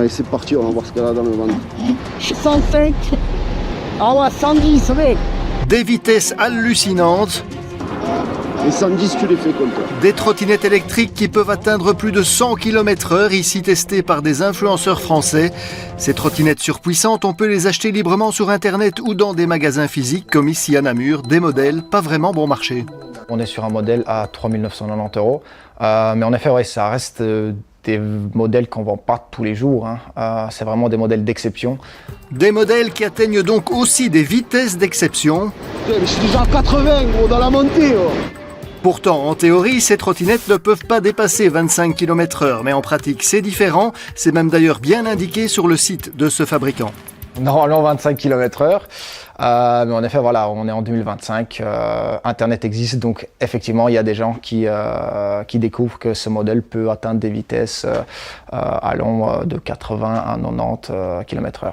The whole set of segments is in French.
Allez, c'est parti, on va voir ce qu'elle a dans le ventre. 105. Ah ouais, 110, oui. Des vitesses hallucinantes, Et 110, tu les fais comme toi. des trottinettes électriques qui peuvent atteindre plus de 100 km/h, ici testées par des influenceurs français. Ces trottinettes surpuissantes, on peut les acheter librement sur Internet ou dans des magasins physiques, comme ici à Namur, des modèles pas vraiment bon marché. On est sur un modèle à 3 990 €. Mais en effet, ouais, ça reste des modèles qu'on ne vend pas tous les jours. C'est vraiment des modèles d'exception. Des modèles qui atteignent donc aussi des vitesses d'exception. Putain, mais je suis déjà à 80, gros, dans la montée. Oh. Pourtant, en théorie, ces trottinettes ne peuvent pas dépasser 25 km/h, mais en pratique, c'est différent. C'est même d'ailleurs bien indiqué sur le site de ce fabricant. Normalement 25 km/h. Mais en effet, voilà, on est en 2025. Internet existe, donc effectivement, il y a des gens qui découvrent que ce modèle peut atteindre des vitesses allant de 80 à 90 km/h.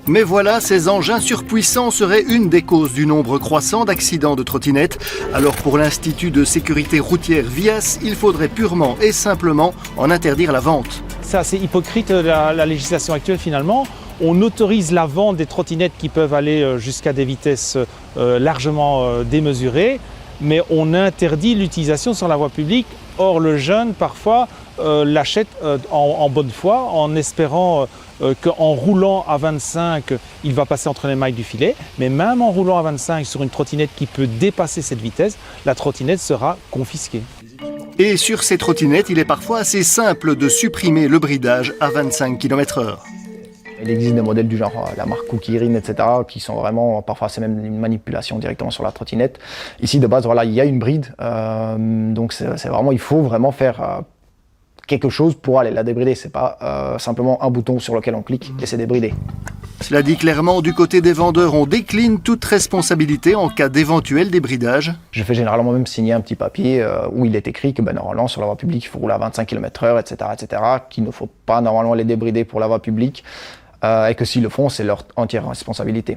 Mais voilà, ces engins surpuissants seraient une des causes du nombre croissant d'accidents de trottinettes. Alors pour l'Institut de sécurité routière VIAS, il faudrait purement et simplement en interdire la vente. C'est assez hypocrite la législation actuelle finalement. On autorise la vente des trottinettes qui peuvent aller jusqu'à des vitesses largement démesurées, mais on interdit l'utilisation sur la voie publique. Or le jeune parfois l'achète en bonne foi en espérant qu'en roulant à 25, il va passer entre les mailles du filet. Mais même en roulant à 25 sur une trottinette qui peut dépasser cette vitesse, la trottinette sera confisquée. Et sur ces trottinettes, il est parfois assez simple de supprimer le bridage à 25 km/h. Il existe des modèles du genre la marque Kukirin, etc., qui sont vraiment, parfois c'est même une manipulation directement sur la trottinette. Ici de base, voilà, il y a une bride, donc c'est vraiment, il faut vraiment faire quelque chose pour aller la débrider. C'est pas simplement un bouton sur lequel on clique et c'est débridé. Cela dit clairement, du côté des vendeurs, on décline toute responsabilité en cas d'éventuel débridage. Je fais généralement même signer un petit papier où il est écrit que normalement sur la voie publique il faut rouler à 25 km/h, etc., qu'il ne faut pas normalement les débrider pour la voie publique et que s'ils le font, c'est leur entière responsabilité.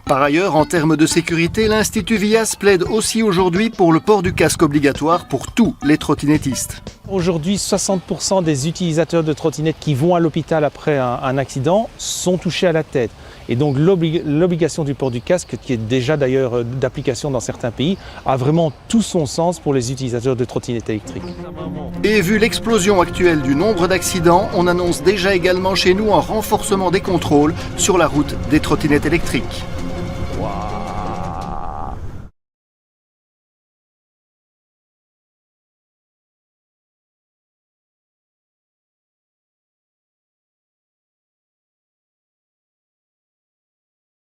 Par ailleurs, en termes de sécurité, l'Institut VIAS plaide aussi aujourd'hui pour le port du casque obligatoire pour tous les trottinettistes. Aujourd'hui, 60% des utilisateurs de trottinettes qui vont à l'hôpital après un accident sont touchés à la tête. Et donc l'obligation du port du casque, qui est déjà d'ailleurs d'application dans certains pays, a vraiment tout son sens pour les utilisateurs de trottinettes électriques. Et vu l'explosion actuelle du nombre d'accidents, on annonce déjà également chez nous un renforcement des contrôles sur la route des trottinettes électriques.